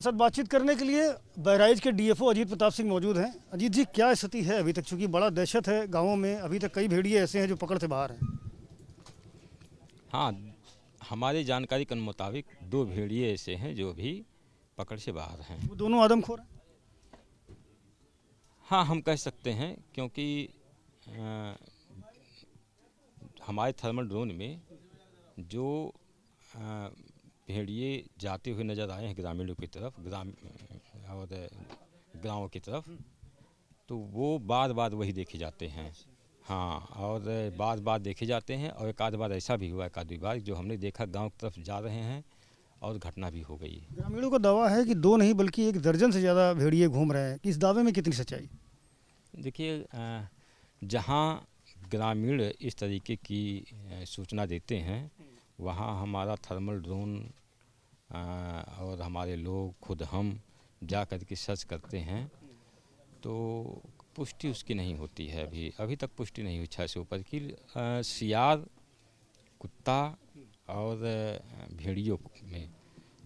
साथ बातचीत करने के लिए बहराइच के डीएफओ अजीत प्रताप सिंह मौजूद हैं। अजीत जी, क्या स्थिति है अभी तक? चूंकि बड़ा दहशत है गांवों में, अभी तक कई भेड़िए ऐसे हैं जो पकड़ से बाहर हैं। हाँ, हमारी जानकारी के मुताबिक 2 भेड़िए ऐसे हैं जो अभी पकड़ से बाहर हैं। वो दोनों आदमखोर हैं। हाँ, हम कह सकते हैं क्योंकि अ, हमारे थर्मल ड्रोन में जो अ, भेड़िए जाते हुए नज़र आए हैं ग्रामीणों की तरफ, और गाँव की तरफ, तो वो बार बार वही देखे जाते हैं। हाँ, और बार बार देखे जाते हैं, और एक आध बार ऐसा भी हुआ, एक आध बार जो हमने देखा गांव की तरफ जा रहे हैं और घटना भी हो गई। ग्रामीणों का दावा है कि दो नहीं बल्कि एक दर्जन से ज़्यादा भेड़िए घूम रहे हैं। कि इस दावे में कितनी सच्चाई? देखिए, जहाँ ग्रामीण इस तरीके की सूचना देते हैं, वहाँ हमारा थर्मल ड्रोन और हमारे लोग खुद हम जा कर के सर्च करते हैं, तो पुष्टि उसकी नहीं होती है। अभी तक पुष्टि नहीं हुई 6 से ऊपर की। सियार, कुत्ता और भेड़ियों में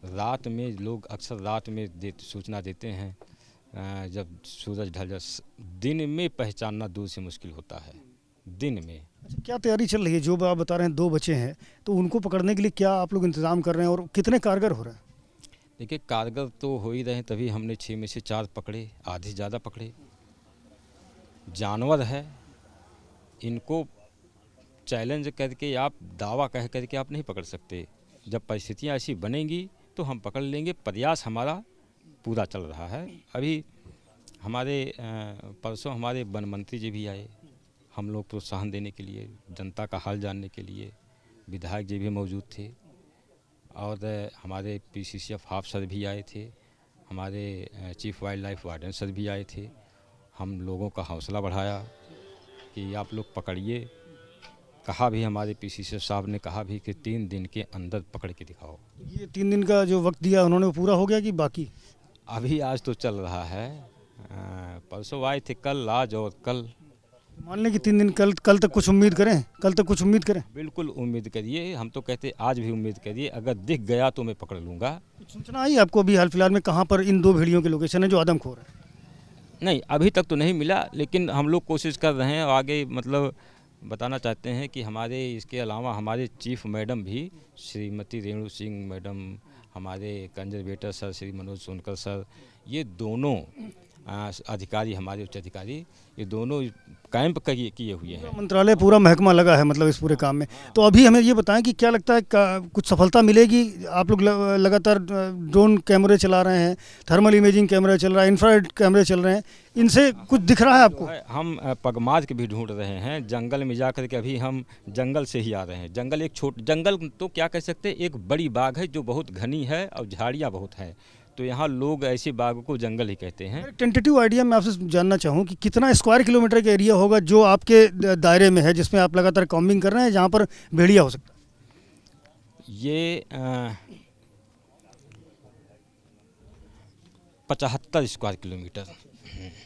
रात में लोग अक्सर रात में सूचना देते हैं, जब सूरज ढल जाए। दिन में पहचानना दूर से मुश्किल होता है, दिन में। अच्छा, क्या तैयारी चल रही है? जो आप बता रहे हैं 2 बचे हैं, तो उनको पकड़ने के लिए क्या आप लोग इंतजाम कर रहे हैं और कितने कारगर हो रहे हैं? देखिए, कारगर तो हो ही रहे हैं, तभी हमने 6 में से 4 पकड़े, आधे ज़्यादा पकड़े। जानवर है, इनको चैलेंज करके आप दावा कह करके आप नहीं पकड़ सकते। जब परिस्थितियाँ ऐसी बनेंगी तो हम पकड़ लेंगे। प्रयास हमारा पूरा चल रहा है। अभी हमारे परसों हमारे वन मंत्री जी भी आए, हम लोग प्रोत्साहन देने के लिए, जनता का हाल जानने के लिए। विधायक जी भी मौजूद थे, और हमारे पीसीसीएफ हाफ सर भी आए थे, हमारे chief wild life warden sir भी आए थे। हम लोगों का हौसला बढ़ाया कि आप लोग पकड़िए। कहा भी, हमारे पीसीसीएफ साहब ने कहा भी कि 3 दिन के अंदर पकड़ के दिखाओ। ये 3 दिन का जो वक्त दिया उन्होंने, वो पूरा हो गया कि बाकी? अभी आज तो चल रहा है। परसों आए थे, कल, आज और कल। मान लें कि 3 दिन, कल तक कुछ उम्मीद करें? कल तक कुछ उम्मीद करें? बिल्कुल उम्मीद करिए, हम तो कहते आज भी उम्मीद करिए, अगर दिख गया तो मैं पकड़ लूँगा। कुछ सूचना आई आपको अभी हाल फिलहाल में कहाँ पर इन 2 भेड़ियों के लोकेशन है जो आदमखोर है? नहीं, अभी तक तो नहीं मिला, लेकिन हम लोग कोशिश कर रहे हैं। और आगे मतलब बताना चाहते हैं कि हमारे इसके अलावा हमारे चीफ मैडम भी, श्रीमती रेणु सिंह मैडम, हमारे conservator sir Shri Manoj Sonkar sir, ये दोनों अधिकारी, हमारे उच्च अधिकारी, ये दोनों कैंप किए हुए हैं। मंत्रालय पूरा महकमा लगा है मतलब इस पूरे काम में। तो अभी हमें ये बताएं कि क्या लगता है कुछ सफलता मिलेगी? आप लोग लगातार ड्रोन कैमरे चला रहे हैं, थर्मल इमेजिंग कैमरा चल रहा है, इंफ्रारेड कैमरे चल रहे हैं, इनसे कुछ दिख रहा है आपको? हम पगमार्क भी ढूंढ रहे हैं जंगल में जाकर के। अभी हम जंगल से ही आ रहे हैं। जंगल एक जंगल तो क्या कह सकते हैं, एक बड़ी बाग है जो बहुत घनी है और झाड़ियाँ बहुत हैं, तो यहाँ लोग ऐसे बाग को जंगल ही कहते हैं। टेंटेटिव आइडिया मैं आपसे जानना चाहूँ कि कितना स्क्वायर किलोमीटर का एरिया होगा जो आपके दायरे में है, जिसमें आप लगातार कॉम्बिंग कर रहे हैं, जहाँ पर भेड़िया हो सकता है? ये 75 स्क्वायर किलोमीटर।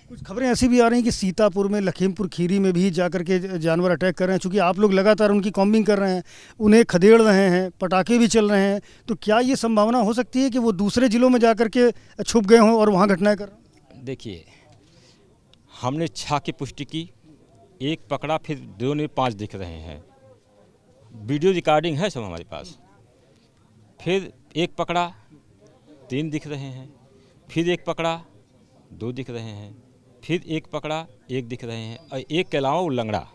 कुछ खबरें ऐसी भी आ रही हैं कि सीतापुर में, लखीमपुर खीरी में भी जाकर के जानवर अटैक कर रहे हैं। चूंकि आप लोग लगातार उनकी कॉम्बिंग कर रहे हैं, उन्हें खदेड़ रहे हैं, पटाखे भी चल रहे हैं, तो क्या ये संभावना हो सकती है कि वो दूसरे जिलों में जाकर के छुप गए हों और वहाँ घटनाएं कर रहे हैं? देखिए, हमने 6 की पुष्टि की, 1 पकड़ा, फिर 2 ने 5 दिख रहे हैं। वीडियो रिकॉर्डिंग है सब हमारे पास। फिर 1 पकड़ा, 3 दिख रहे हैं। फिर 1 पकड़ा, 2 दिख रहे हैं। फिर 1 पकड़ा, 1 दिख रहे हैं, और 1 के अलावा वो लंगड़ा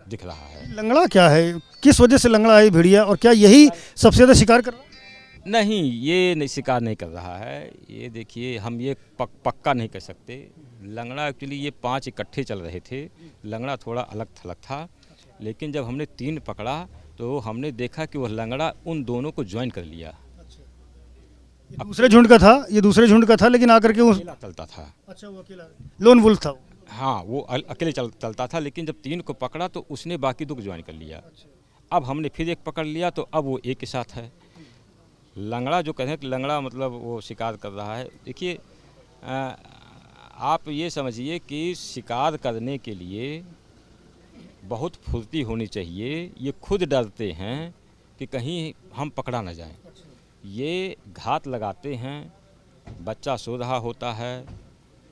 दिख रहा है। लंगड़ा क्या है? किस वजह से लंगड़ा है भेड़िया, और क्या यही सबसे ज़्यादा शिकार कर रहा है? नहीं, ये नहीं, शिकार नहीं कर रहा है। ये देखिए, हम ये पक्का नहीं कर सकते। लंगड़ा एक्चुअली ये 5 इकट्ठे चल रहे थे। लंगड़ा थोड़ा अलग थलग था, लेकिन जब हमने 3 पकड़ा तो हमने देखा कि वह लंगड़ा उन दोनों को ज्वाइन कर लिया। ये दूसरे झुंड का था, ये दूसरे झुंड का था, लेकिन आकर के अकेला चलता था। अच्छा, वो अकेला लोन वुल्फ था वो। हाँ, वो अकेले चलता था, लेकिन जब 3 को पकड़ा तो उसने बाकी 2 को ज्वाइन कर लिया। अब हमने फिर 1 पकड़ लिया, तो अब वो 1 के साथ है। लंगड़ा जो कहें कि लंगड़ा मतलब वो शिकार कर रहा है। देखिए, आप ये समझिए कि शिकार करने के लिए बहुत फुर्ती होनी चाहिए। ये खुद डरते हैं कि कहीं हम पकड़ा ना जाएं। ये घात लगाते हैं, बच्चा सो रहा होता है,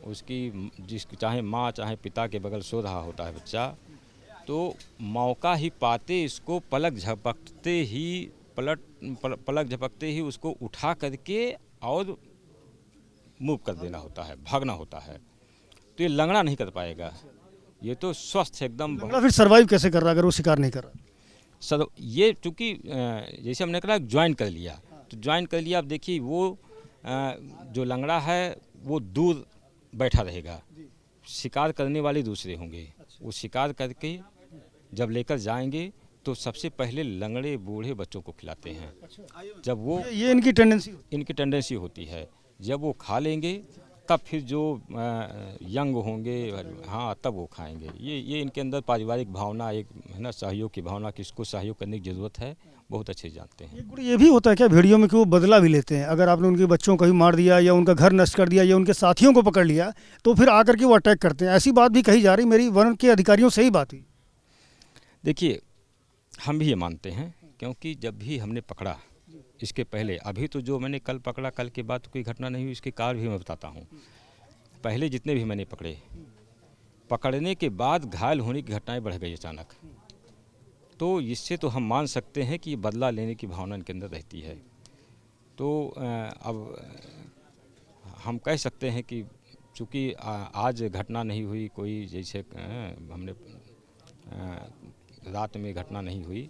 उसकी जिस चाहे माँ चाहे पिता के बगल सो रहा होता है बच्चा, तो मौका ही पाते इसको पलक झपकते ही उसको उठा करके और मूव कर देना होता है, भागना होता है। तो ये लंगड़ा नहीं कर पाएगा, ये तो स्वस्थ एकदम लंगड़ा फिर सर्वाइव कैसे कर रहा अगर वो शिकार नहीं कर रहा? सर ये चूँकि जैसे हमने कहा ज्वाइन कर लिया, तो ज्वाइन कर लिया। अब देखिए वो जो लंगड़ा है वो दूर बैठा रहेगा, शिकार करने वाले दूसरे होंगे। वो शिकार करके जब लेकर जाएंगे तो सबसे पहले लंगड़े बूढ़े बच्चों को खिलाते हैं। जब वो ये इनकी टेंडेंसी होती है, जब वो खा लेंगे तब फिर जो यंग होंगे, हाँ, तब वो खाएंगे। ये इनके अंदर पारिवारिक भावना एक है ना, सहयोग की भावना, किसको सहयोग करने की ज़रूरत है, बहुत अच्छे जानते हैं। ये भी होता है क्या भेड़ियों में कि वो बदला भी लेते हैं? अगर आपने उनके बच्चों को ही मार दिया या उनका घर नष्ट कर दिया या उनके साथियों को पकड़ लिया तो फिर आकर के वो अटैक करते हैं, ऐसी बात भी कही जा रही, मेरी वन के अधिकारियों से ही बात हुई। देखिए हम भी ये मानते हैं, क्योंकि जब भी हमने पकड़ा इसके पहले, अभी तो जो मैंने कल पकड़ा, कल के बाद कोई घटना नहीं हुई, इसके कारण भी मैं बताता हूँ। पहले जितने भी मैंने पकड़े, पकड़ने के बाद घायल होने की घटनाएं बढ़ गई अचानक, तो इससे तो हम मान सकते हैं कि बदला लेने की भावना इनके अंदर रहती है। तो अब हम कह सकते हैं कि चूँकि आज घटना नहीं हुई कोई, जैसे हमने रात में घटना नहीं हुई,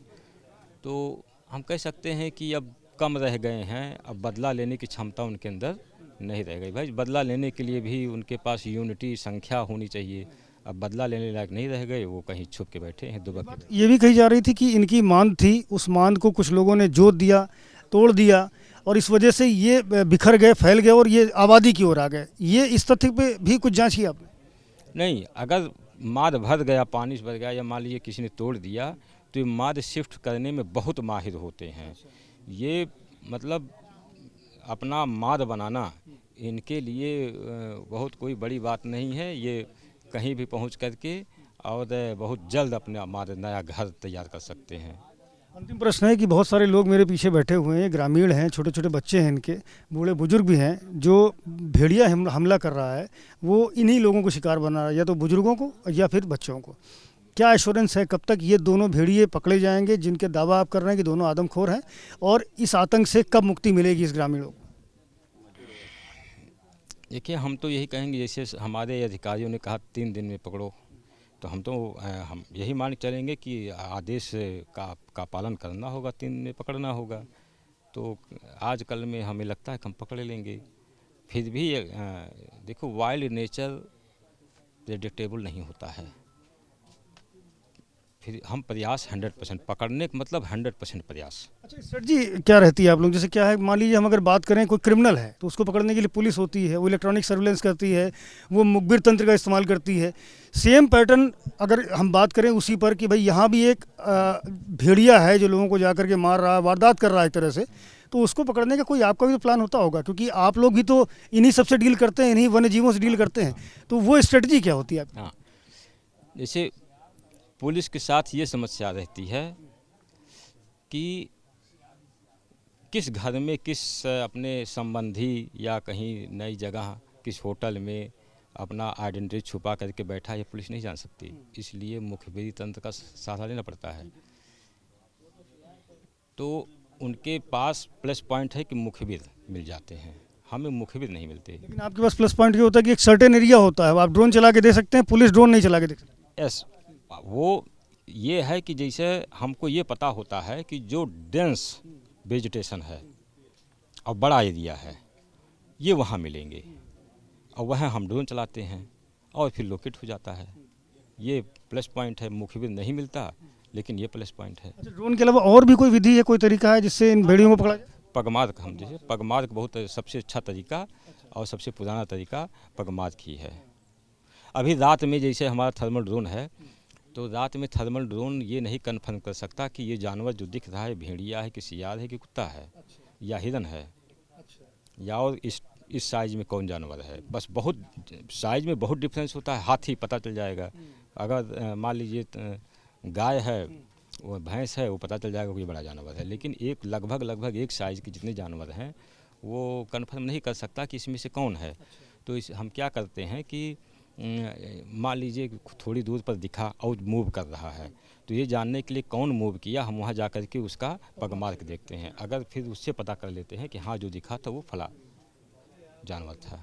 तो हम कह सकते हैं कि अब कम रह गए हैं, अब बदला लेने की क्षमता उनके अंदर नहीं रह गई। भाई बदला लेने के लिए भी उनके पास यूनिटी संख्या होनी चाहिए। अब बदला लेने लायक नहीं रह गए, वो कहीं छुप के बैठे हैं, दुबक के। ये भी कही जा रही थी कि इनकी मांद थी, उस मांद को कुछ लोगों ने जोत दिया, तोड़ दिया और इस वजह से ये बिखर गए, फैल गए और ये आबादी की ओर आ गए। ये इस तथ्य पे भी कुछ जांच की आपने? नहीं, अगर माद भर गया, पानी से भर गया, या मान लीजिए किसी ने तोड़ दिया, तो ये माद शिफ्ट करने में बहुत माहिर होते हैं। ये मतलब अपना माद बनाना इनके लिए बहुत कोई बड़ी बात नहीं है। ये कहीं भी पहुंच करके और बहुत जल्द अपना माद नया घर तैयार कर सकते हैं। अंतिम प्रश्न है कि बहुत सारे लोग मेरे पीछे बैठे हुए हैं, ग्रामीण हैं, छोटे छोटे बच्चे हैं, इनके बूढ़े बुजुर्ग भी हैं, जो भेड़िया हमला कर रहा है वो इन्हीं लोगों को शिकार बना रहा है, या तो बुजुर्गों को या फिर बच्चों को। क्या एश्योरेंस है कब तक ये दोनों भेड़िए पकड़े जाएंगे जिनके दावा आप कर रहे हैं कि दोनों आदमखोर हैं, और इस आतंक से कब मुक्ति मिलेगी इस ग्रामीणों को? देखिए हम तो यही कहेंगे, जैसे हमारे अधिकारियों ने कहा 3 दिन में पकड़ो, तो हम यही मान के चलेंगे कि आदेश का पालन करना होगा, 3 दिन में पकड़ना होगा। तो आज कल में हमें लगता है कि हम पकड़ लेंगे। फिर भी देखो वाइल्ड नेचर प्रेडिक्टेबल नहीं होता है। फिर हम प्रयास 100% पकड़ने का मतलब 100% प्रयास। अच्छा स्ट्रेटजी क्या रहती है आप लोग? जैसे क्या है, मान लीजिए हम अगर बात करें कोई क्रिमिनल है तो उसको पकड़ने के लिए पुलिस होती है, वो इलेक्ट्रॉनिक सर्विलेंस करती है, वो मुखबिर तंत्र का इस्तेमाल करती है। सेम पैटर्न अगर हम बात करें उसी पर कि भाई यहाँ भी एक भेड़िया है जो लोगों को जाकर के मार रहा है, वारदात कर रहा है एक तरह से, तो उसको पकड़ने का कोई आपका भी तो प्लान होता होगा, क्योंकि आप लोग भी तो इन्हीं सबसे डील करते हैं, इन्हीं वन्य जीवों से डील करते हैं, तो वो स्ट्रेटजी क्या होती है? हाँ, जैसे पुलिस के साथ ये समस्या रहती है कि किस घर में किस अपने संबंधी या कहीं नई जगह किस होटल में अपना आइडेंटिटी छुपा करके बैठा है, ये पुलिस नहीं जान सकती। इसलिए मुखबिरी तंत्र का सहारा लेना पड़ता है। तो उनके पास प्लस पॉइंट है कि मुखबिर मिल जाते हैं, हमें मुखबिर नहीं मिलते। लेकिन आपके पास प्लस पॉइंट ये होता है कि एक सर्टेन एरिया होता है, आप ड्रोन चला के दे सकते हैं, पुलिस ड्रोन नहीं चला के दे सकती। यस, वो ये है कि जैसे हमको ये पता होता है कि जो डेंस वेजिटेशन है और बड़ा एरिया है, ये वहाँ मिलेंगे, और वहाँ हम ड्रोन चलाते हैं और फिर लोकेट हो जाता है। ये प्लस पॉइंट है, मुखबिर नहीं मिलता, लेकिन ये प्लस पॉइंट है। अच्छा, ड्रोन के अलावा और भी कोई विधि है, कोई तरीका है जिससे इन भेड़ियों को पकड़ा जाए? पगमार्क, हम जैसे पगमार्क बहुत सबसे अच्छा तरीका और सबसे पुराना तरीका पगमार्क ही है। अभी रात में जैसे हमारा थर्मल ड्रोन है, तो रात में थर्मल ड्रोन ये नहीं कन्फर्म कर सकता कि ये जानवर जो दिख रहा है भेड़िया है कि सियार है कि कुत्ता है या हिरन है, या और इस साइज़ में कौन जानवर है। बस बहुत साइज़ में बहुत डिफरेंस होता है। हाथी पता चल जाएगा, अगर मान लीजिए गाय है, वो भैंस है, वो पता चल जाएगा कोई बड़ा जानवर है। लेकिन एक लगभग एक साइज़ के जितने जानवर हैं वो कन्फर्म नहीं कर सकता कि इसमें से कौन है। तो हम क्या करते हैं कि मान लीजिए थोड़ी दूर पर दिखा और मूव कर रहा है, तो ये जानने के लिए कौन मूव किया, हम वहाँ जा कर के उसका पग मार्क देखते हैं। अगर फिर उससे पता कर लेते हैं कि हाँ जो दिखा था वो फला जानवर था।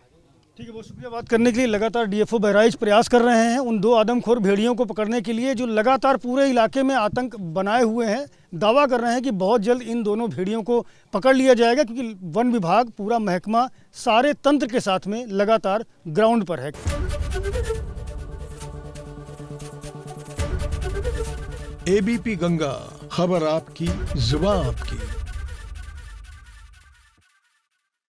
ठीक है, बहुत शुक्रिया बात करने के लिए। लगातार डीएफओ बहराइच प्रयास कर रहे हैं उन 2 आदमखोर भेड़ियों को पकड़ने के लिए जो लगातार पूरे इलाके में आतंक बनाए हुए हैं। दावा कर रहे हैं कि बहुत जल्द इन दोनों भेड़ियों को पकड़ लिया जाएगा, क्योंकि वन विभाग, पूरा महकमा सारे तंत्र के साथ में लगातार ग्राउंड पर है। एबीपी गंगा, खबर आपकी, जुबान आपकी।